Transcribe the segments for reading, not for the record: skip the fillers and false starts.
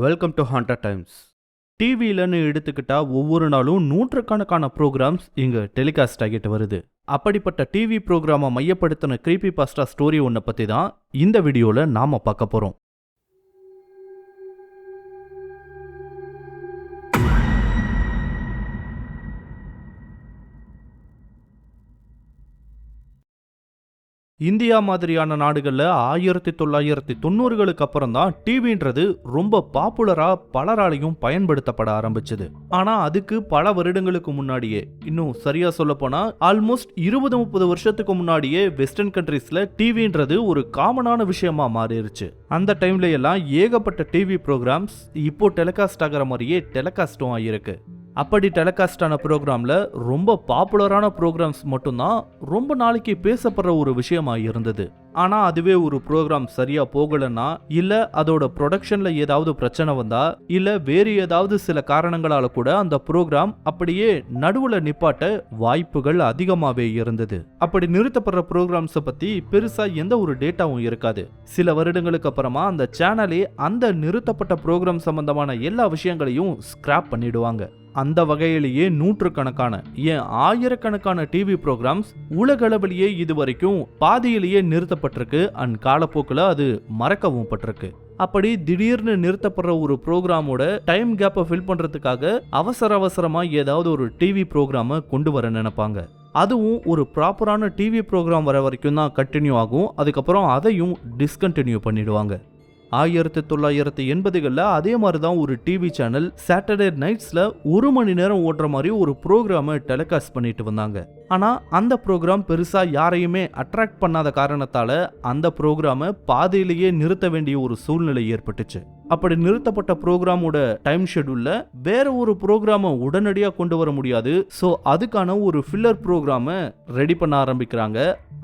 Welcome to haunted times. டிவிலன்னு எடுத்துக்கிட்டா ஒவ்வொரு நாளும் நூற்றுக்கணக்கான ப்ரோக்ராம்ஸ் இங்கே டெலிகாஸ்ட் ஆகிட்டு வருது. அப்படிப்பட்ட டிவி ப்ரோக்ராமை மையப்படுத்தின கிரீப்பி பாஸ்டா ஸ்டோரி ஒன்றை பற்றி தான் இந்த வீடியோவில் நாம் பார்க்க போகிறோம். இந்தியா மாதிரியான நாடுகளில் 1990களுக்கு அப்புறம் தான் டிவின்றது ரொம்ப பாப்புலராக பலராலையும் பயன்படுத்தப்பட ஆரம்பிச்சது. ஆனால் அதுக்கு பல வருடங்களுக்கு முன்னாடியே, இன்னும் சரியா சொல்ல போனால் ஆல்மோஸ்ட் 20-30 வருஷத்துக்கு முன்னாடியே வெஸ்டர்ன் கண்ட்ரீஸில் டிவின்றது ஒரு காமனான விஷயமா மாறிடுச்சு. அந்த டைம்ல எல்லாம் ஏகப்பட்ட டிவி ப்ரோக்ராம்ஸ் இப்போ டெலிகாஸ்ட் ஆகிற மாதிரியே டெலிகாஸ்டும் ஆகியிருக்கு. அப்படி டெலிகாஸ்ட் ஆன ப்ரோக்ராமில் ரொம்ப பாப்புலரான ப்ரோக்ராம்ஸ் மட்டும்தான் ரொம்ப நாளைக்கு பேசப்படுற ஒரு விஷயமா இருந்தது. ஆனால் அதுவே ஒரு ப்ரோக்ராம் சரியாக போகலைன்னா, இல்லை அதோட ப்ரொடக்ஷனில் ஏதாவது பிரச்சனை வந்தா, இல்லை வேறு ஏதாவது சில காரணங்களால் கூட அந்த ப்ரோக்ராம் அப்படியே நடுவில் நிப்பாட்ட வாய்ப்புகள் அதிகமாகவே இருந்தது. அப்படி நிறுத்தப்படுற ப்ரோக்ராம்ஸை பற்றி பெருசாக எந்த ஒரு டேட்டாவும் இருக்காது. சில வருடங்களுக்கு அப்புறமா அந்த சேனலே அந்த நிறுத்தப்பட்ட ப்ரோக்ராம் சம்பந்தமான எல்லா விஷயங்களையும் ஸ்கிராப் பண்ணிடுவாங்க. அந்த வகையிலேயே நூற்றுக்கணக்கான ஏன் ஆயிரக்கணக்கான டிவி ப்ரோக்ராம்ஸ் உலகளவிலேயே இதுவரைக்கும் பாதியிலேயே நிறுத்தப்பட்டிருக்கு. அண்ட் காலப்போக்கில் அது மறக்கவும் பட்டிருக்கு. அப்படி திடீர்னு நிறுத்தப்படுற ஒரு ப்ரோக்ராமோட டைம் கேப்பை ஃபில் பண்றதுக்காக அவசரமா ஏதாவது ஒரு டிவி ப்ரோக்ராமை கொண்டு வர நினைப்பாங்க. அதுவும் ஒரு ப்ராப்பரான டிவி ப்ரோக்ராம் வர வரைக்கும் தான் கண்டினியூ ஆகும். அதுக்கப்புறம் அதையும் டிஸ்கண்டினியூ பண்ணிடுவாங்க. 1980களில் அதே மாதிரி தான் ஒரு டிவி சேனல் சாட்டர்டே நைட்ஸில் 1 மணி நேரம் ஓட்டுற மாதிரி ஒரு ப்ரோக்ராமை டெலிகாஸ்ட் பண்ணிட்டு வந்தாங்க. ஆனால் அந்த ப்ரோக்ராம் பெருசாக யாரையுமே அட்ராக்ட் பண்ணாத காரணத்தால் அந்த ப்ரோக்ராமை பாதியிலேயே நிறுத்த வேண்டிய ஒரு சூழ்நிலை ஏற்பட்டுச்சு. அப்படி நிறுத்தப்பட்ட ப்ரோக்ராமோட டைம் ஷெட்யூல்ல வேற ஒரு ப்ரோக்ராமை உடனடியாக கொண்டு வர முடியாது. ஸோ அதுக்கான ஒரு ஃபில்லர் ப்ரோக்ராமை ரெடி பண்ண ஆரம்பிக்கிறாங்க.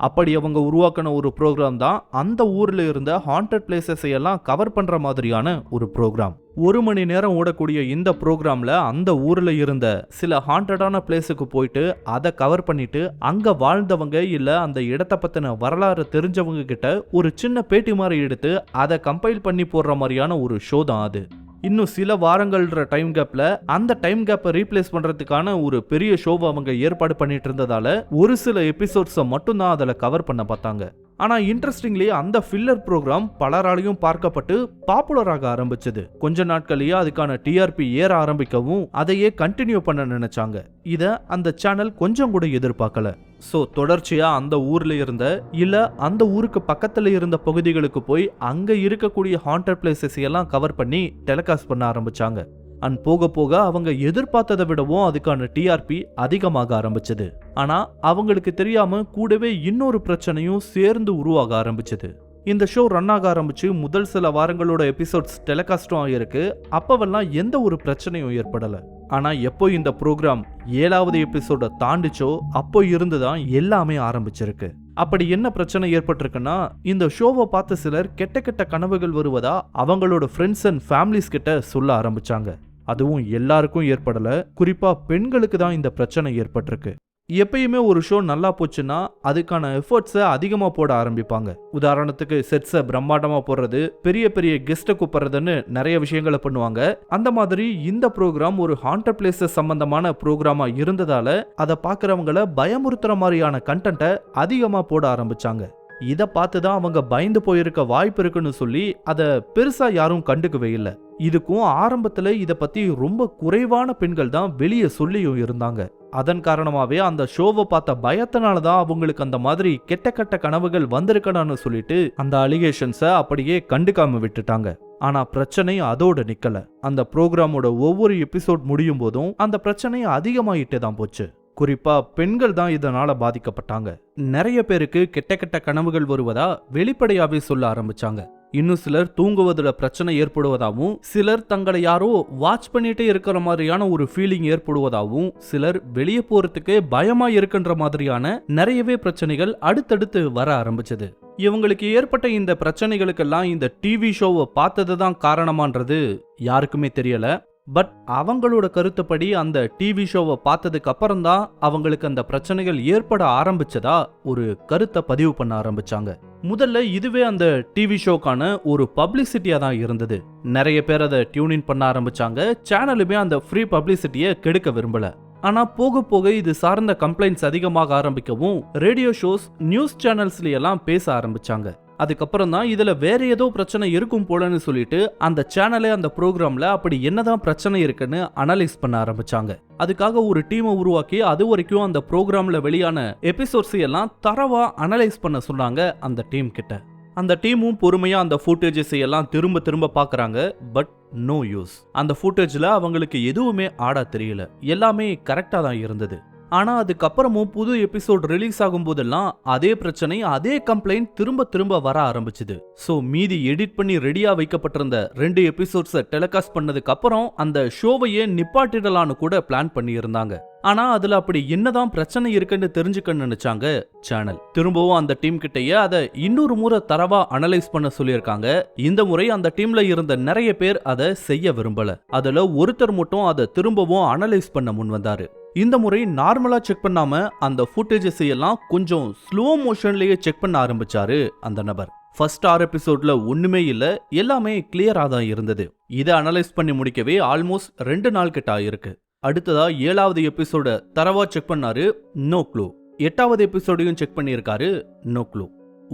அப்படி அவங்க உருவாக்கின ஒரு ப்ரோக்ராம் தான் அந்த ஊர்ல இருந்த ஹாண்டட் பிளேசஸ் எல்லாம் கவர் பண்ற மாதிரியான ஒரு ப்ரோக்ராம். 1 மணி நேரம் ஓடக்கூடிய இந்த ப்ரோக்ராம்ல அந்த ஊர்ல இருந்த சில ஹாண்டடான பிளேஸுக்கு போயிட்டு அதை கவர் பண்ணிட்டு அங்க வாழ்ந்தவங்க இல்ல அந்த இடத்தை பத்தின வரலாறு தெரிஞ்சவங்க கிட்ட ஒரு சின்ன பேட்டி மாதிரி எடுத்து அதை கம்பைல் பண்ணி போடுற மாதிரியான ஒரு ஷோ தான் அது. இன்னும் சில வாரங்கள்ன்ற டைம் கேப்ல அந்த டைம் கேப்பை ரீப்ளேஸ் பண்றதுக்கான ஒரு பெரிய ஷோவை அவங்க ஏற்பாடு பண்ணிட்டு இருந்ததால ஒரு சில எபிசோட்ஸை மட்டும்தான் அதில் கவர் பண்ண பார்த்தாங்க. ஆனா இன்ட்ரெஸ்டிங்லி அந்த ஃபில்லர் ப்ரோக்ராம் பலராலையும் பார்க்கப்பட்டு பாப்புலராக ஆரம்பிச்சது. கொஞ்ச நாட்களையே அதுக்கான டிஆர்பி ஏற ஆரம்பிக்கவும் அதையே கண்டினியூ பண்ண நினைச்சாங்க. இத அந்த சேனல் கொஞ்சம் கூட எதிர்பார்க்கல. ஸோ தொடர்ச்சியா அந்த ஊர்ல இருந்த இல்ல அந்த ஊருக்கு பக்கத்துல இருந்த பகுதிகளுக்கு போய் அங்க இருக்கக்கூடிய ஹாண்டட் பிளேசஸ் எல்லாம் கவர் பண்ணி டெலிகாஸ்ட் பண்ண ஆரம்பிச்சாங்க. அண்ட் போக போக அவங்க எதிர்பார்த்ததை விடவும் அதுக்கான டிஆர்பி அதிகமாக ஆரம்பிச்சது. ஆனா அவங்களுக்கு தெரியாம கூடவே இன்னொரு பிரச்சனையும் சேர்ந்து உருவாக ஆரம்பிச்சது. இந்த ஷோ ரன் ஆக ஆரம்பிச்சு முதல் சில வாரங்களோட எபிசோட்ஸ் டெலிகாஸ்டும் ஆகிருக்கு. அப்பவெல்லாம் எந்த ஒரு பிரச்சனையும் ஏற்படல. ஆனா எப்போ இந்த ப்ரோக்ராம் 7வது எபிசோட தாண்டிச்சோ அப்போ இருந்துதான் எல்லாமே ஆரம்பிச்சிருக்கு. அப்படி என்ன பிரச்சனை ஏற்பட்டிருக்குன்னா, இந்த ஷோவை பார்த்த சிலர் கெட்ட கெட்ட கனவுகள் வருவதா அவங்களோட ஃப்ரெண்ட்ஸ் அண்ட் ஃபேமிலிஸ் கிட்ட சொல்ல ஆரம்பிச்சாங்க. அதுவும் எல்லாருக்கும் ஏற்படல, குறிப்பா பெண்களுக்கு தான் இந்த பிரச்சனை ஏற்பட்டிருக்கு. எப்பயுமே ஒரு ஷோ நல்லா போச்சுன்னா அதுக்கான எஃபர்ட்ஸை அதிகமாக போட ஆரம்பிப்பாங்க. உதாரணத்துக்கு செட்ஸை பிரம்மாண்டமாக போடுறது, பெரிய பெரிய கெஸ்ட்டை கூப்பிடுறதுன்னு நிறைய விஷயங்களை பண்ணுவாங்க. அந்த மாதிரி இந்த ப்ரோக்ராம் ஒரு ஹாண்டட் பிளேசஸ் சம்பந்தமான ப்ரோக்ராமாக இருந்ததால அதை பார்க்குறவங்கள பயமுறுத்துற மாதிரியான கண்டென்ட்டை அதிகமாக போட ஆரம்பிச்சாங்க. இதை பார்த்து தான் அவங்க பயந்து போயிருக்க வாய்ப்பு இருக்குன்னு சொல்லி அதை பெருசாக யாரும் கண்டுக்கவே இல்லை. இதுக்கும் ஆரம்பத்தில் இதை பற்றி ரொம்ப குறைவான பெண்கள் தான் வெளியே சொல்லியும் இருந்தாங்க. அதன் காரணமாகவே அந்த ஷோவை பார்த்த பயத்தினால தான் அவங்களுக்கு அந்த மாதிரி கெட்ட கெட்ட கனவுகள் வந்திருக்கணும்னு சொல்லிட்டு அந்த அலிகேஷன்ஸை அப்படியே கண்டுக்காம விட்டுட்டாங்க. ஆனா பிரச்சனை அதோட நிக்கல. அந்த ப்ரோக்ராமோட ஒவ்வொரு எபிசோட் முடியும் போதும் அந்த பிரச்சனை அதிகமாயிட்டே தான் போச்சு. குறிப்பா பெண்கள் தான் இதனால பாதிக்கப்பட்டாங்க. நிறைய பேருக்கு கெட்ட கெட்ட கனவுகள் வருவதா வெளிப்படையாவே சொல்ல ஆரம்பிச்சாங்க. இன்னும் சிலர் தூங்குவதில் பிரச்சனை ஏற்படுவதாகவும், சிலர் தங்களை யாரோ வாட்ச் பண்ணிட்டே இருக்கிற மாதிரியான ஒரு ஃபீலிங் ஏற்படுவதாகவும், சிலர் வெளியே போறதுக்கு பயமா இருக்குன்ற மாதிரியான நிறையவே பிரச்சனைகள் அடுத்தடுத்து வர ஆரம்பிச்சது. இவங்களுக்கு ஏற்பட்ட இந்த பிரச்சனைகளுக்கெல்லாம் இந்த டிவி ஷோவை பார்த்தது தான் காரணமான்றது யாருக்குமே தெரியல. பட் அவங்களோட கருத்துப்படி அந்த டிவி ஷோவை பார்த்ததுக்கு அப்புறம் தான் அவங்களுக்கு அந்த பிரச்சனைகள் ஏற்பட ஆரம்பிச்சதா ஒரு கருத்தை பதிவு பண்ண ஆரம்பிச்சாங்க. முதல்ல இதுவே அந்த டிவி ஷோக்கான ஒரு பப்ளிசிட்டியா தான் இருந்தது. நிறைய பேர் அதை டியூன் பண்ண ஆரம்பிச்சாங்க. சேனலுமே அந்த ஃப்ரீ பப்ளிசிட்டியை கெடுக்க விரும்பல. ஆனா போக போக இது சார்ந்த கம்ப்ளைண்ட்ஸ் அதிகமாக ஆரம்பிக்கவும் ரேடியோ ஷோஸ், நியூஸ் சேனல்ஸ்ல எல்லாம் பேச ஆரம்பிச்சாங்க. அதுக்கப்புறம் தான் இதுல வேற ஏதோ பிரச்சனை இருக்கும் போலன்னு சொல்லிட்டு அந்த சேனலே அந்த ப்ரோக்ராம்ல அப்படி என்னதான் பிரச்சனை இருக்குன்னு அனலைஸ் பண்ண ஆரம்பிச்சாங்க. அதுக்காக ஒரு டீமை உருவாக்கி அது வரைக்கும் அந்த ப்ரோக்ராம்ல வெளியான எபிசோட்ஸ் எல்லாம் தரவா அனலைஸ் பண்ண சொன்னாங்க அந்த டீம் கிட்ட. அந்த டீமும் பொறுமையா அந்த ஃபுட்டேஜஸ் எல்லாம் திரும்ப திரும்ப பாக்குறாங்க. But no use. அந்த ஃபுட்டேஜ்ல அவங்களுக்கு எதுவுமே ஆடா தெரியல. எல்லாமே கரெக்டா தான் இருந்தது. ஆனா அதுக்கப்புறமும் புது எபிசோட் ரிலீஸ் ஆகும் போதெல்லாம் அதே பிரச்சனை, அதே கம்ப்ளைண்ட் திரும்ப திரும்ப வர ஆரம்பிச்சுது. சோ மீதி எடிட் பண்ணி ரெடியா வைக்கப்பட்டிருந்த 2 எபிசோட்ஸை டெலிகாஸ்ட் பண்ணதுக்கு அப்புறம் அந்த ஷோவையே நிப்பாட்டிடலான்னு கூட பிளான் பண்ணி இருந்தாங்க. ஆனா அதுல அப்படி என்னதான் பிரச்சனை இருக்குன்னு தெரிஞ்சுக்க நினைச்சாங்க சேனல். திரும்பவும் அந்த டீம் கிட்டயே அதை இன்னொரு முறை தரவா அனலைஸ் பண்ண சொல்லியிருக்காங்க. இந்த முறை அந்த டீம்ல இருந்த நிறைய பேர் அதை செய்ய விரும்பல. அதுல ஒருத்தர் மட்டும் அதை திரும்பவும் அனலைஸ் பண்ண முன் வந்தாரு. இந்த முறை நார்மலா செக் பண்ணாம அந்த ஃபுட்டேஜஸ் எல்லாம் கொஞ்சம் ஸ்லோ மோஷன்லயே செக் பண்ண ஆரம்பிச்சாரு அந்த நபர். ஃபர்ஸ்ட் 6 எபிசோட்ல ஒண்ணுமே இல்ல, எல்லாமே கிளியரா தான் இருந்தது. இதை அனலைஸ் பண்ணி முடிக்கவே ஆல்மோஸ்ட் 2 நாள் கிட்ட ஆயிருக்கு. அடுத்ததா 7வது எபிசோட தரவா செக் பண்ணாரு, நோ க்ளூ. 8வது எபிசோடையும் செக் பண்ணியிருக்காரு, நோ க்ளூ.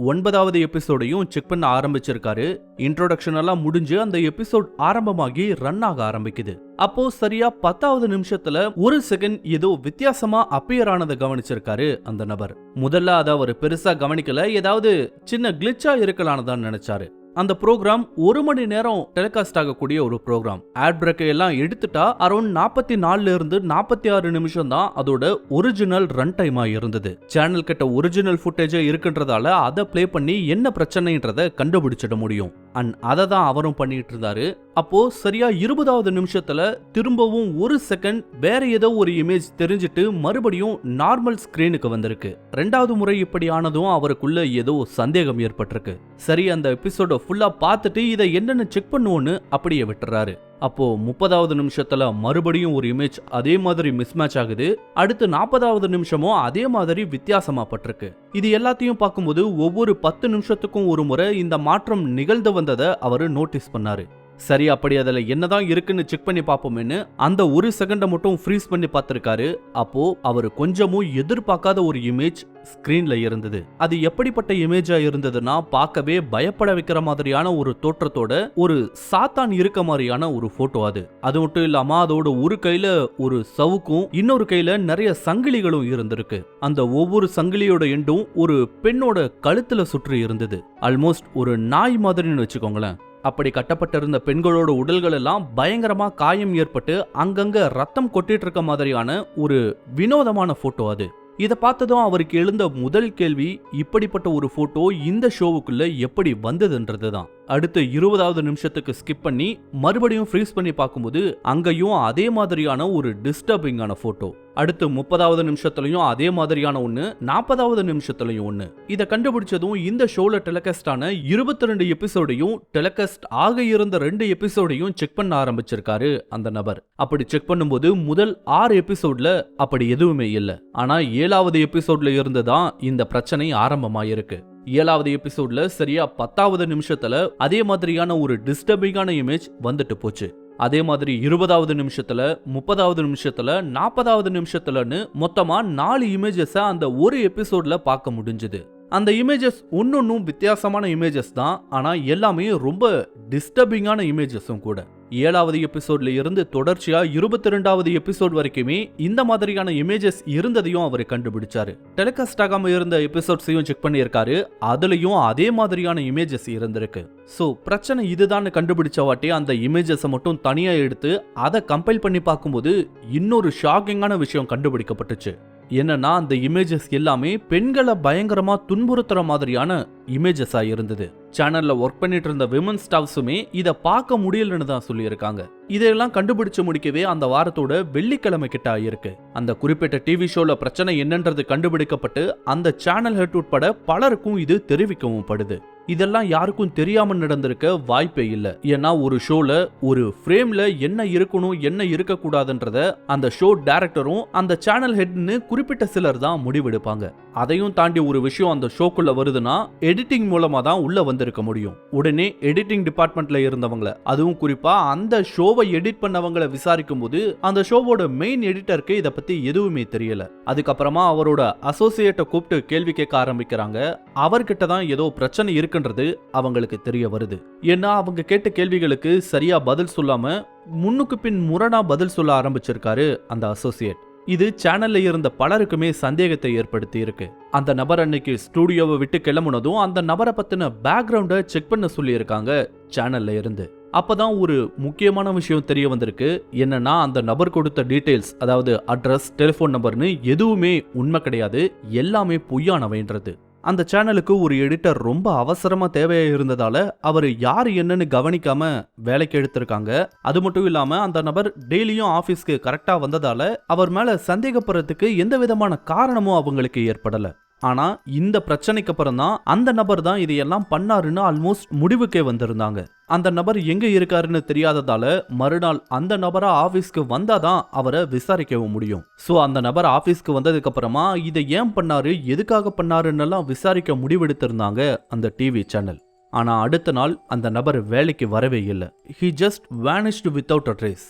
9வது எபிசோடையும் செக் பண்ண ஆரம்பிச்சிருக்காரு. இன்ட்ரோடக்ஷன் எல்லாம் முடிஞ்சு அந்த எபிசோட் ஆரம்பமாகி ரன் ஆக ஆரம்பிக்குது. அப்போ சரியா 10வது நிமிஷத்துல ஒரு செகண்ட் ஏதோ வித்தியாசமா அப்பியர் ஆனதை கவனிச்சிருக்காரு அந்த நபர். முதல்ல அதை அவர் பெருசா கவனிக்கல, ஏதாவது சின்ன கிளிச்சா இருக்கலான்னு தான் நினைச்சாரு. அந்த ப்ரோக்ராம் 1 மணி நேரம் டெலிகாஸ்ட் ஆகக்கூடிய ஒரு ப்ரோக்ராம். ஆட் பிரேக் எல்லாம் எடுத்துட்டா அரௌண்ட் 44 இருந்து 46 நிமிஷம் தான் அதோட ஒரிஜினல் ரன் டைமா இருந்தது. சேனல் கிட்ட ஒரிஜினல் ஃபுட்டேஜ் இருக்குன்றதால அதை பிளே பண்ணி என்ன பிரச்சனைன்றத கண்டுபிடிச்சிட முடியும். அண்ட் அதை தான் அவரும் பண்ணிட்டு இருந்தாரு. அப்போ சரியா 20வது நிமிஷத்துல திரும்பவும் ஒரு செகண்ட் வேற ஏதோ ஒரு இமேஜ் தெரிஞ்சிட்டு மறுபடியும் நார்மல் ஸ்கிரீனுக்கு வந்திருக்கு. 2வது முறை இப்படி ஆனதும் அவருக்குள்ள ஏதோ சந்தேகம் ஏற்பட்டிருக்கு. சரி, அந்த எபிசோட ஃபுல்லா பார்த்துட்டு இதை என்னன்னு செக் பண்ணுவோன்னு அப்படியே விட்டுறாரு. அப்போ 30வது நிமிஷத்துல மறுபடியும் ஒரு இமேஜ் அதே மாதிரி மிஸ்மேட்ச் ஆகுது. அடுத்து 40வது நிமிஷமும் அதே மாதிரி வித்தியாசமா பட்டிருக்கு. இது எல்லாத்தையும் பார்க்கும்போது ஒவ்வொரு 10 நிமிஷத்துக்கும் ஒரு முறை இந்த மாற்றம் நிகழ்ந்து வந்ததை அவரு நோட்டீஸ் பண்ணாரு. சரி, அப்படி அதுல என்னதான் இருக்குன்னு செக் பண்ணி பார்ப்போம்னு அந்த ஒரு செகண்டை மட்டும் ஃப்ரீஸ் பண்ணி பார்த்திருக்காரு. அப்போ அவர் கொஞ்சமும் எதிர்பார்க்காத ஒரு இமேஜ் ஸ்கிரீன்ல இருந்தது. அது எப்படிப்பட்ட இமேஜா இருந்ததுன்னா பார்க்கவே பயப்பட வைக்கிற மாதிரியான ஒரு தோற்றத்தோட ஒரு சாத்தான் இருக்க மாதிரியான ஒரு போட்டோ. அது மட்டும் இல்லாம அதோட ஒரு கையில ஒரு சவுக்கும் இன்னொரு கையில நிறைய சங்கிலிகளும் இருந்திருக்கு. அந்த ஒவ்வொரு சங்கிலியோட எண்டும் ஒரு பெண்ணோட கழுத்துல சுற்றி இருந்தது. ஆல்மோஸ்ட் ஒரு நாய் மாதிரின்னு வச்சுக்கோங்களேன். அப்படி கட்டப்பட்டிருந்த பெண்களோட உடல்கள் எல்லாம் பயங்கரமா காயம் ஏற்பட்டு அங்கங்க ரத்தம் கொட்டிட்டு இருக்க மாதிரியான ஒரு வினோதமான போட்டோ அது. இதை பார்த்ததும் அவருக்கு எழுந்த முதல் கேள்வி, இப்படிப்பட்ட ஒரு போட்டோ இந்த ஷோவுக்குள்ள எப்படி வந்ததுன்றது தான். அடுத்து 20வது நிமிஷத்துக்கு ஸ்கிப் பண்ணி மறுபடியும் ஃப்ரீஸ் பண்ணி பார்க்கும்போது அங்கேயும் அதே மாதிரியான ஒரு டிஸ்டர்பிங்கான போட்டோ. அடுத்து 30வது நிமிஷத்துலயும் அதே மாதிரியான ஒண்ணு, 40வது நிமிஷத்துலயும் ஒண்ணு. இதை கண்டுபிடிச்சதும் இந்த ஷோல டெலிகாஸ்ட் ஆன 22 எபிசோடையும் டெலிகாஸ்ட் ஆக இருந்த 2 எபிசோடையும் செக் பண்ண ஆரம்பிச்சிருக்காரு அந்த நபர். அப்படி செக் பண்ணும்போது முதல் 6 எபிசோட்ல அப்படி எதுவுமே இல்ல. ஆனா 7வது எபிசோட்ல இருந்துதான் இந்த பிரச்சனை ஆரம்பமாயிருக்கு. 7வது எபிசோட்ல சரியா 10வது நிமிஷத்துல அதே மாதிரியான ஒரு டிஸ்டர்பிங்கான இமேஜ் வந்துட்டு போச்சு. அதே மாதிரி 20வது நிமிஷத்துல, 30வது நிமிஷத்துல, 40வது நிமிஷத்துலன்னு மொத்தமா 4 இமேஜஸ் அந்த ஒரு எபிசோட்ல பார்க்க முடிஞ்சது. அந்த இமேஜஸ் ஒன்னொன்னும் வித்தியாசமான இமேஜஸ் தான், ஆனா எல்லாமே ரொம்ப டிஸ்டர்பிங்கான இமேஜஸும் கூட. 7வது எபிசோட்ல இருந்து தொடர்ச்சியா 22வது எபிசோட் வரைக்குமே இந்த மாதிரியான இமேஜஸ் இருந்ததையும் அவர் கண்டுபிடிச்சாரு. டெலிகாஸ்ட் ஆகாம இருந்த எபிசோட்ஸையும் செக் பண்ணியிருக்காரு. அதுலயும் அதே மாதிரியான இமேஜஸ் இருந்திருக்கு. சோ பிரச்சனை இதுதான் கண்டுபிடிச்ச வாட்டி அந்த இமேஜஸ் மட்டும் தனியா எடுத்து அதை கம்பைல் பண்ணி பார்க்கும்போது இன்னொரு ஷாக்கிங்கான விஷயம் கண்டுபிடிக்கப்பட்டுச்சு. என்னன்னா அந்த இமேஜஸ் எல்லாமே பெண்களை பயங்கரமா துன்புறுத்துற மாதிரியான இமேஜஸா இருந்தது. சேனல்ல ஒர்க் பண்ணிட்டு இருந்த விமன் ஸ்டாஃப்ஸுமே இத பார்க்க முடியலன்னு தான் சொல்லியிருக்காங்க. இதெல்லாம் கண்டுபிடிச்சு முடிக்கவே அந்த வாரத்தோட வெள்ளிக்கிழமை கிட்ட ஆயிருக்கு. அந்த குறிப்பிட்ட டிவி ஷோல பிரச்சனை என்னன்றது கண்டுபிடிக்கப்பட்டு அந்த சேனல் ஹெட் உட்பட பலருக்கும் இது தெரிவிக்கவும் படுது. இதெல்லாம் யாருக்கும் தெரியாம நடந்திருக்க வாய்ப்பே இல்ல. ஏன்னா ஒரு ஷோல ஒரு ஃப்ரேம்ல என்ன இருக்கணும் என்ன இருக்க கூடாதுன்றத அந்த ஷோ டைரக்டரும் அந்த சேனல் ஹெட்னு குறிப்பிட்ட சிலர் தான் முடிவெடுப்பாங்க. அதையும் தாண்டி ஒரு விஷயம் அந்த ஷோக்குள்ள வருதுன்னா எடிட்டிங் மூலமா தான் உள்ள வந்திருக்க முடியும். உடனே எடிட்டிங் டிபார்ட்மெண்ட்ல இருந்தவங்கள, அதுவும் குறிப்பா அந்த ஷோவை எடிட் பண்ணவங்களை விசாரிக்கும் போது அந்த ஷோவோட மெயின் எடிட்டருக்கு இத பத்தி எதுவுமே தெரியல. அதுக்கப்புறமா அவரோட அசோசியேட்டை கூப்பிட்டு கேள்வி கேட்க ஆரம்பிக்கிறாங்க. அவர்கிட்ட தான் ஏதோ பிரச்சனை இருக்குன்றது அவங்களுக்கு தெரிய வருது. ஏன்னா அவங்க கேட்ட கேள்விகளுக்கு சரியா பதில் சொல்லாம முன்னுக்கு பின் முரணா பதில் சொல்ல ஆரம்பிச்சிருக்காரு அந்த அசோசியேட். இது சேனல்ல இருந்த பலருக்குமே சந்தேகத்தை ஏற்படுத்தி இருக்கு. அந்த நபர் அன்னைக்கு ஸ்டூடியோவை விட்டு கிளம்புனதும் அந்த நபரை பத்தின பேக்ரவுண்ட செக் பண்ண சொல்லி இருக்காங்க சேனல்ல இருந்து. அப்பதான் ஒரு முக்கியமான விஷயம் தெரிய வந்திருக்கு. என்னன்னா அந்த நபர் கொடுத்த டீடைல்ஸ், அதாவது அட்ரஸ், டெலிபோன் நம்பர்னு எதுவுமே உண்மை கிடையாது, எல்லாமே பொய்யானவைன்றது. அந்த சேனலுக்கு ஒரு எடிட்டர் ரொம்ப அவசரமா தேவையா இருந்ததால அவர் யாரு என்னன்னு கவனிக்காம வேலைக்கு எடுத்திருக்காங்க. அது மட்டும் இல்லாம அந்த நபர் டெய்லியும் ஆபீஸ்க்கு கரெக்டா வந்ததால அவர் மேல சந்தேகப்படுறதுக்கு எந்த விதமான காரணமும் அவங்களுக்கு ஏற்படல. ஆனா இந்த பிரச்சனைக்கு அப்புறம் தான் அந்த நபர் தான் இதையெல்லாம் பண்ணாருன்னு ஆல்மோஸ்ட் முடிவுக்கே வந்திருந்தாங்க. அந்த நபர் எங்க இருக்காருன்னு தெரியாததால மறுநாள் அந்த நபரா ஆபீஸ்க்கு வந்தாதான் அவரை விசாரிக்கவும் முடியும். சோ அந்த நபர் ஆபீஸ்க்கு வந்ததுக்கு அப்புறமா இதை ஏன் பண்ணாரு, எதுக்காக பண்ணாருன்னு விசாரிக்க முடிவெடுத்திருந்தாங்க அந்த டிவி சேனல். ஆனா அடுத்த நாள் அந்த நபர் வேலைக்கு வரவே இல்லை. He just vanished without a trace.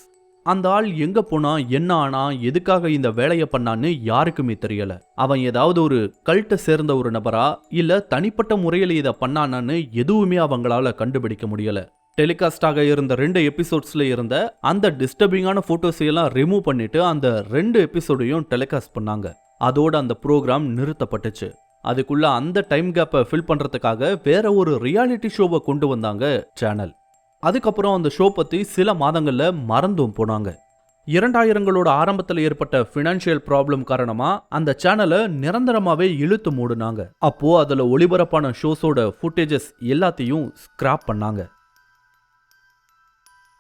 அந்த ஆள் எங்க போனா, என்ன ஆனா, எதுக்காக இந்த வேலையை பண்ணான்னு யாருக்குமே தெரியல. அவன் ஏதாவது ஒரு கல்ட்டை சேர்ந்த ஒரு நபரா இல்ல தனிப்பட்ட முறையில் இதை பண்ணானான்னு எதுவுமே அவங்களால கண்டுபிடிக்க முடியல. டெலிகாஸ்டாக இருந்த 2 எபிசோட்ஸ்ல இருந்த அந்த டிஸ்டர்பிங்கான போட்டோஸ் எல்லாம் ரிமூவ் பண்ணிட்டு அந்த 2 எபிசோடையும் டெலிகாஸ்ட் பண்ணாங்க. அதோட அந்த ப்ரோக்ராம் நிறுத்தப்பட்டுச்சு. அதுக்குள்ள அந்த டைம் கேப்பை ஃபில் பண்றதுக்காக வேற ஒரு ரியாலிட்டி ஷோவை கொண்டு வந்தாங்க சேனல். அதுக்கப்புறம் அந்த ஷோ பத்தி சில மாதங்கள்ல மறந்தும் போனாங்க. 2000களோட ஆரம்பத்தில் ஏற்பட்ட ஃபினான்ஷியல் ப்ராப்ளம் காரணமா அந்த சேனலை நிரந்தரமாவே இழுத்து மூடுனாங்க. அப்போ அதுல ஒளிபரப்பான ஷோஸோட ஃபுட்டேஜஸ் எல்லாத்தையும் ஸ்கிராப் பண்ணாங்க.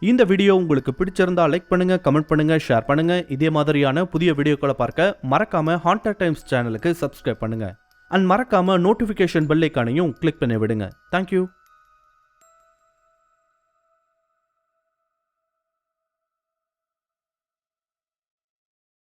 இந்த வீடியோ உங்களுக்கு பிடிச்சிருந்தா லைக் பண்ணுங்க, கமெண்ட் பண்ணுங்க, ஷேர் பண்ணுங்க. இதே மாதிரியான புதிய வீடியோக்களை பார்க்க மறக்காம ஹாண்டட் டைம்ஸ் சேனலுக்கு சப்ஸ்கிரைப் பண்ணுங்க. அண்ட் மறக்காம நோட்டிபிகேஷன் பெல் ஐகானையும் கிளிக் பண்ணி விடுங்க. தேங்க்யூ.